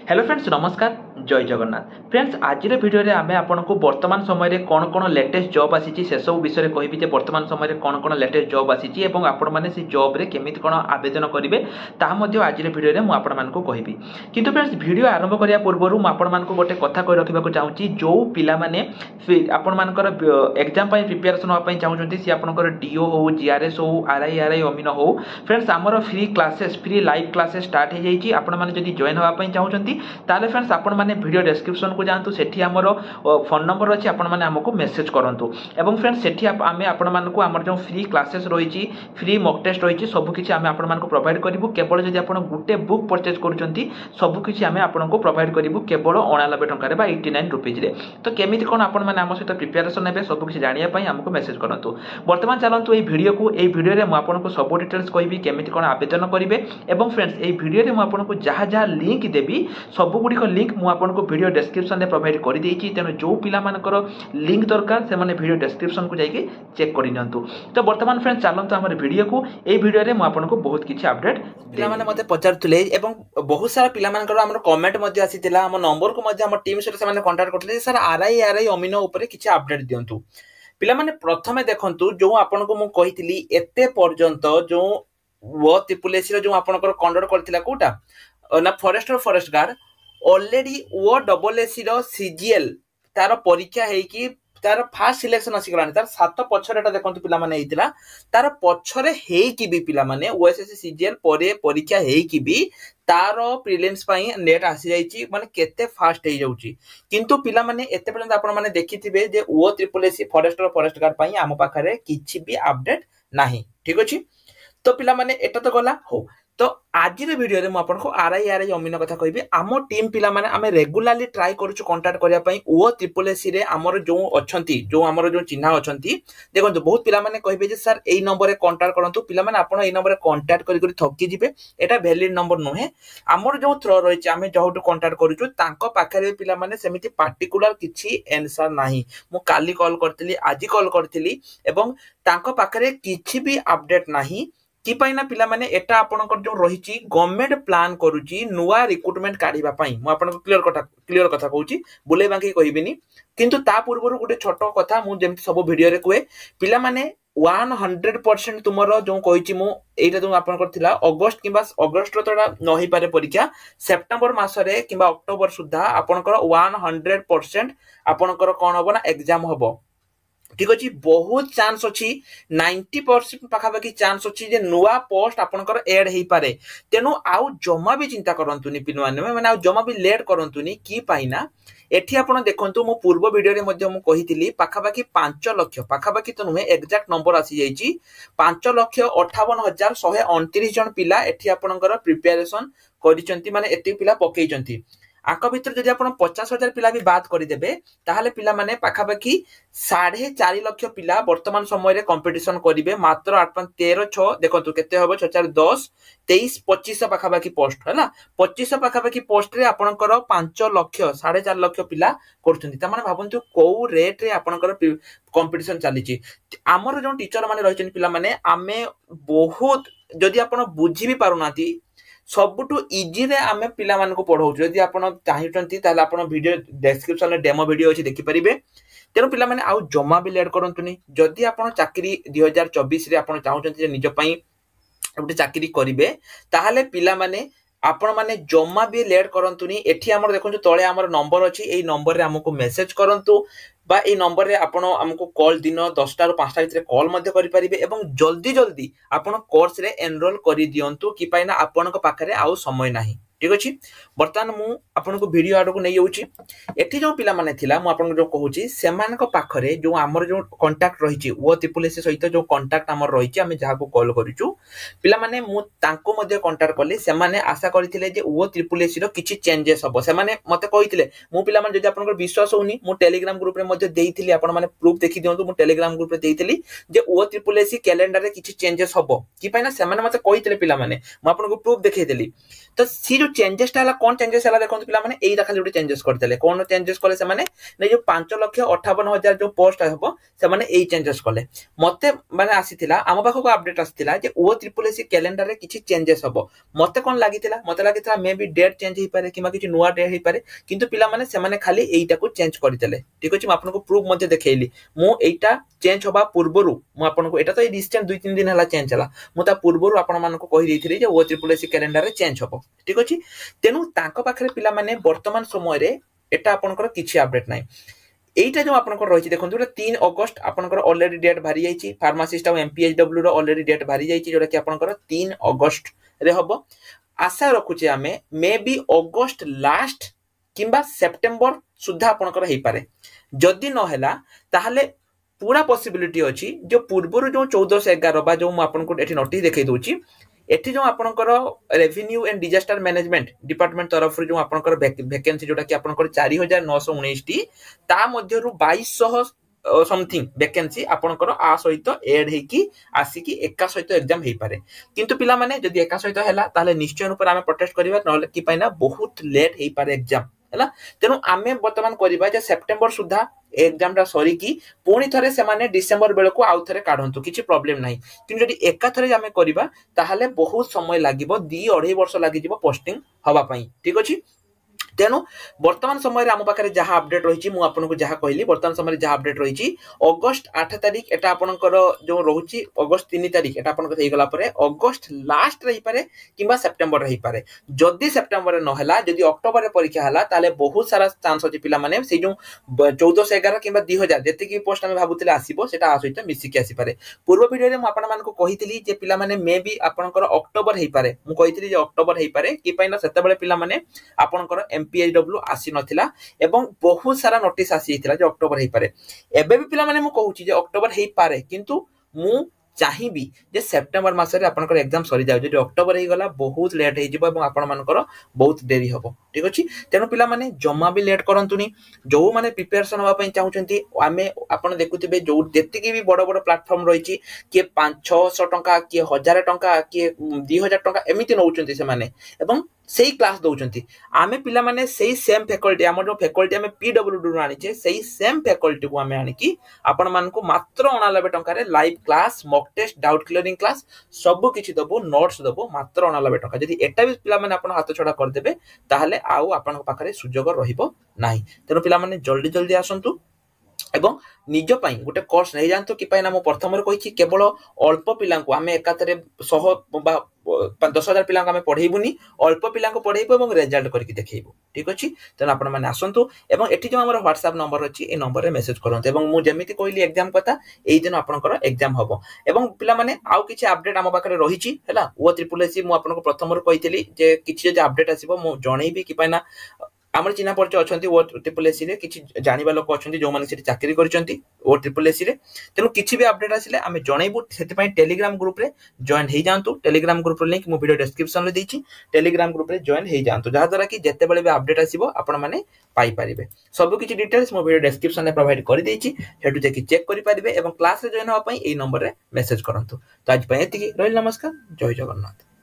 Hello friends नमस्कार जय Jagannath friends आज भिडियो आम आपको वर्तमान समय कौन कौन लेटेस्ट जॉब आसी से सब विषय कहबी वर्तमान समय कौन कौन लेटेस्ट जॉब आसी आपण मैंने से जॉब रे केमिति कौन आवेदन करेंगे ताज भिडियो मुझे कहबी किंतु फ्रेंड्स भिडियो आरंभ करने पूर्व मुझे गोटे कथा कही रखा चाहूँगी जो पाने आपर एग्जाम प्रिपेरेसन हाँपाई चाहूँगी सी आपंकर डीओ हो जीआरएस हो आरआई अमीन हो फ्रेंड्स आमर free classes free live classes start हो जाइए आपने जॉइन हाँपाई चाहूँगी ताले फ्रेंड्स आपण मैंने वीडियो डिस्क्रिप्शन को जातु सेठी आमर फोन नंबर अच्छी आपण मैंने आमको मेसेज करूँ एवं फ्रेंड्स सेठी आम आपण मानक आमर जो फ्री क्लासेस रही फ्री मॉक टेस्ट रही सबकि आम आपण प्रोवाइड करूँ केवल जब आप गोटे बुक परचेज कर सबकि आम आपको प्रोवाइड करूँ केवल 89 टकर 89 रुपीज तो केमी कौन आपण मैंने आम सहित प्रिपेरेसन हे सबकि जानापी आमको मेसेज करूँ बर्तमान चलतु ये भिडियो को ये भिडियो में आपको सब डिटेल्स कहबी केमी कौन आवेदन करेंगे एवं फ्रेंड्स ये भिडियो में आपको जहाँ जहाँ लिंक देवी सबुगुड़िक लिंक मुझे वीडियो डिस्क्रिप्शन में प्रोवाइड कर देती तेणु जो पिलामानकर लिंक दरकार से वीडियो डिस्क्रिप्शन को जाइए चेक कर नियंतु तो वर्तमान फ्रेंड्स चलते आम वीडियो को ये वीडियो में मुझे बहुत किसी अपडेट पिलामाने मते पचारुले एवं बहुत सारा पिलामानकर हमर कमेंट मध्ये आसीतिला हम नंबर को मध्ये हम टीम सहित से कांटेक्ट करथिले सर आरआई अमीन ऊपर किछि अपडेट दियंतु पिलामाने प्रथमे देखंतु जो आपन को मु कहितली एते पर्यंत जो वो त्रिपुलेसी जो आपनकर कंडक्ट करथिला कोटा ना फॉरेस्ट गार्ड ऑलरेडी वो डबल एसी रो सीजीएल तार परीक्षा है कि तार फास्ट सिलेक्शन आसी गलानी तार 7 पछरेटा देखंतु पिला माने हेतिला तार पछरे हे कि भी पिला माने ओएसएससी सीजीएल परे परीक्षा हे कि भी तार प्रीलिम्स पई नेट आसी जाईची माने केते फास्ट हे जाउची किंतु पिला माने एते पर्यंत आपण माने देखिथिबे जे ओ ट्रिपल एसी फॉरेस्ट गार्ड पई आम पाखरे किछि भी अपडेट नाही ठीक अछि तो पिला माने एटा तो गला हो तो आज वीडियो रे आपको आरआई अमीन कथा कहबी आम टीम पिला माने आमे रेगुलरली ट्राई करूछु कांटेक्ट करिया पई ओ ट्रिपल एसी रे हमर जो अछंती जो हमर जो चिन्हा अछंती देखंतु बहुत पिला माने कहबे जे सर एई नंबर रे कांटेक्ट करंतु पिला माने आपण एई नंबर रे कांटेक्ट करि करि थकी जिवे एटा वैलिड नंबर नोहे हमर जो थ्रो रहिछि आमे जोटु कांटेक्ट करूछु तांको पाखरे पिला माने सेमिति पार्टिकुलर किछि आंसर नाही मु काली कॉल करथिली आजि कॉल करथिली एवं तांको पाखरे किछि भी अपडेट नाही कि पाइना पिला माने एटा आपनकर जो रहिछि गवर्नमेंट प्लान करूछि नुवा रिक्रूटमेंट काढिबा पई मु आपनको क्लियर कथा कहूछि बुले बाकी कहिबिनी किंतु ता पूर्वरु गोटे छोटो कथा मु जेमति सब वीडियो रे कहे पिला माने 100% तुमरो जो कहिछि मु एटा जो आपनकर थिला अगस्त किबा अगस्त तोडा न होई पारे परीक्षा सेप्टेम्बर मास रे किबा अक्टोबर सुद्धा आपनकर 100% आपनकर कोन होबो ना एग्जाम होबो ठीक अच्छी बहुत चांस अच्छी 90% पाखापाखि चांस अच्छी जे नुआ पोस्ट आपनकर ऐड हेई पारे तेनु आउ जमा भी चिंता करंतुनी पिनवाने माने आउ जमा भी लेट करंतुनी की पाइना एठी आपण देखंतु मु पूर्व वीडियो रे मध्ये मु कहितली पाखापाखि 5 लाख पाखापाखि तो नुहे एग्जैक्ट नंबर आसी जाईची 5,58,129 जन पिला एठी आपनकर प्रिपरेशन करिसंती माने एति पिला पकेइचंती आक भितर जदि आपण 50,000 पिला भी बात करिदेबे ताहाले पिला माने पाखापाखि 4.5 लाख पिला वर्तमान समय रे कंपटीशन करिवे मात्र 8.13 देखंतु केते होबो 6.10 23 25 पाखापाखि पोस्ट हला 25 पाखापाखि पोस्ट रे आपनकर 5 लाख 4.5 लाख पिला करछंती त माने भाबंतु को रेट रे आपनकर कंपटीशन चलीची हमर जो टीचर माने रहिछन पिला माने आमे बहुत जदि आपण बुझी भी पारुनाती सबुठु इजी रे आमे पिला मान को पढाउ जदि आपण चाहिचंती ताले आपण वीडियो डिस्क्रिप्शन रे डेमो वीडियो अछि देखि परिबे तेनु पिला माने आउ जमा भी लेट करंतुनी जदि आपण चाकरी 2024 रे आपण चाहुचंती जे निज पई गोटे चाकरी करिवे ताहाले पिला माने आपण माने जमा भी लेट करंतुनी एठी हमर देखंतु तळे हमर नंबर अछि एई नंबर रे हमको मेसेज करंतु बा ए नंबर रे आपण हमको कॉल दिन 10टा रो 5टा भितर कॉल मध्ये करि परिबे एवं जल्दी जल्दी आपण कोर्स रे एनरोल करि दियंतु कि पाइना आपनक पाखरे आउ समय नाही ठीक अछि वर्तमान मु आपनको वीडियो आडो को नै जाउची एठी जो पिला माने थिला मु आपनको जो कहूची सेमानक पाखरे जो हमर जो कांटेक्ट रहिची ओ त्रिपुलेसी सहित जो कांटेक्ट हमर रहिची हमें जहा को कॉल करिचू पिला माने मु तांको मध्ये कांटेक्ट करली से माने आशा करथिले जे ओ त्रिपुलेसी रो किछि चेंजेस हबो से माने मते कहिथिले मु पिला माने जदि आपनको विश्वास होनी मु टेलीग्राम ग्रुप रे मध्ये देइथिली आपण माने प्रूफ देखि दियंतु मु टेलीग्राम ग्रुप रे देइथिली जे ओ त्रिपुलेसी कैलेंडर रे किछि चेंजेस हबो कि पाइना से माने मते कहिथिले पिला माने मु आपनको प्रूफ देखै देली तो सी जो चेंजेस हला कोन चेंजेस हला देखो पिला माने एई खाली गोटे चेंजेस करदेले कोन चेंजेस कले से माने ने जो 5,58,000 जो पोस्ट हबो से माने एई चेंजेस कले मते माने आसीथिला आम पाखो को अपडेट आसीथिला जे ओ ट्रिपल एसी कैलेंडर रे किछि चेंजेस हबो मते कोन लागिथिला मते लागिथिला मे बी डेट चेंज ही पारे किमा किछि नुवा डेट ही पारे किंतु पिला माने से माने खाली एईटा को चेंज करदेले ठीक अछि म आपन को प्रूफ मध्ये देखैली मु एईटा चेंज होबा पूर्वरु मु आपन को एटा तो रिसेंट 2-3 दिन हला चेंज हला मु ता पूर्वरु आपन मान को कहि देथिली जे ओ ट्रिपल एसी कैलेंडर रे चेंज होबो ठीक अछि तेनु तांको पाखरे पिला माने वर्तमान समय रे एटा आपन को किछि अपडेट नै एटा जो आपन को रहिछि देखंतु 3 अगस्त आपन को ऑलरेडी डेट भारी जाईछि फार्मासिस्ट और एमपीएचडब्ल्यू रो ऑलरेडी डेट भारी जाईछि जोटा कि आपन को 3 अगस्त रे हबो आशा रखुछि आमे मे बी अगस्त लास्ट किंबा सेप्टेम्बर सुधा आपन को हेई पारे जदी न हैला ताहले पूरा पॉसिबिलिटी अछि जो पूर्वरु जो 1411 बा जो आपन को एठी नोटिस देखै दोछि एठी जो आपनकर revenue and disaster management department तरफ जो आपनकर वैकेंसी जोटा कि आपनकर 4919 टी ता मध्यरु 2200 समथिंग वैकेंसी आपनकर आ सहित ऐड हे कि आसी कि एका सहित एग्जाम हे पारे किंतु पिला माने जदी एका सहित हैला ताले निश्चय रूप आमे प्रोटेस्ट करिवा नले कि पाइना बहुत लेट हे पारे एग्जाम हैला तेनु आमे वर्तमान करिवा जे सेप्टेम्बर सुधा एग्जाम रा सरी की पुणी थरे से माने डिसेंबर बेल को आउ थरे काढंतु किछि प्रॉब्लम नाही किंतु जदी एका थरे आमे करिवा ताहाले बहुत समय लागिवो 2-2.5 वर्ष लागिजिवो पोस्टिंग हवा पई ठीक अछि तेनु वर्तमान समय आम पाखे जहाँ अपडेट रही मुझे आपको जहाँ कहली वर्तमान समय जहाँ अपडेट रही अगस्त 8 तारिख एटा आपनकर जो रोची अगस्त 3 तारिख एटा आपनकर हे गला परे अगस्त लास्ट रही पारे किंबा सेप्टेम्बर रही पारे जदी सेप्टेम्बर न हला जदी अक्टोबर रे परीक्षा हला ताले बहुत सारा चांस अछि पिला माने से जो 1411 किंबा 2000 जति की पोस्ट हम भाबुतिले आसीबो सेटा आसहित मिसी के आसी पारे पूर्व वीडियो रे म आपन मान को कहितली जे पिला माने मे बी आपनकर अक्टोबर हे पारे मु कहितली जे अक्टोबर हे पारे कि पैना सेते बेले पिला माने आपनकर एमपीएचडब्ल्यू आसी नथिला एवं बहुत सारा नोटिस आसी हितला जे अक्टोबर हे पारे एबे भी पिला माने मु कहूची जे अक्टोबर हे पारे किंतु मु चाहिबी जे सेप्टेम्बर मास रे आपनकर एग्जाम सरी जाउ जे अक्टोबर हे गला बहुत लेट हे जिवो एवं आपन मानकर बहुत देरी हबो ठीक अछि तेनु पिला माने जम्मा भी लेट करंतुनी जो माने प्रिपरेशन होबा पई चाहुचंती आमे आपन देखुतिबे जो जेतिकी भी बड़ बड़ प्लेटफॉर्म रहिछि के 500-600 टंका के 1000 टंका के 2000 टंका एमिति नउचंती से माने एवं सेही क्लास दउचंती आमे पिला माने सेही सेम फैकल्टी हमर जो फैकल्टी आमे पीडब्ल्यूडी रो आनी छे सेही सेम फैकल्टी को आमे आनी कि आपन मान को मात्र 89 टंका रे live class mock test doubt clearing class सब किछि दबो नोट्स दबो मात्र 89 टंका जदी एटा भी पिला माने आपन हाथ छडा कर देबे ताहाले आउ आपन पाखरे सुजोग रहिबो नाही तेनो पिला माने जल्दी जल्दी आसंतु एवं निज पई गोटे कोर्स नै जानतो कि पैना मो प्रथम रे कहिछि केवल अल्प पिला को आमे एकातरे 100 बा 10,000 पिला को आमे पढेइबुनी अल्प पिला को पढेइबो एवं रिजल्ट करके देखैबो ठीक अछि तन आपण माने आसंतु एवं एठी जो हमर WhatsApp नंबर अछि ए नंबर रे मेसेज करंत एवं मु जेमिति कहली एग्जाम कथा एई दिन आपनकर एग्जाम हबो एवं पिला माने आउ किछि अपडेट हम पाखरे रहिछि हैला ओ ट्रिपल एसी मु आपनको प्रथम रे कहितली जे किछि जे अपडेट आसीबो मु जणैबी कि पैना आमर चिन्हा परिचय अछंती ओ ट्रिपल एसी रे किछि जानिबा लोक अछंती जो माने सेठी चाकरी करचंती ओ ट्रिपल एसी रे तेनु किछि भी अपडेट आसिले आमे जणैबु सेति पई टेलीग्राम ग्रुप रे जॉइन हेइ जानतु टेलीग्राम ग्रुप रे लिंक मु वीडियो डिस्क्रिप्शन रे देछि टेलीग्राम ग्रुप रे जॉइन हेइ जानतु जहा द्वारा कि जते बेले भी अपडेट आसीबो आपण माने पाई परिबे सब किछि डिटेल्स मु वीडियो डिस्क्रिप्शन रे प्रोवाइड करि देछि हेतु जे कि चेक करि परिबे एवं क्लास रे जॉइन होआ पई ए नंबर रे मेसेज करंतु तो आज पई एतिकी रहिल नमस्कार जय जगन्नाथ।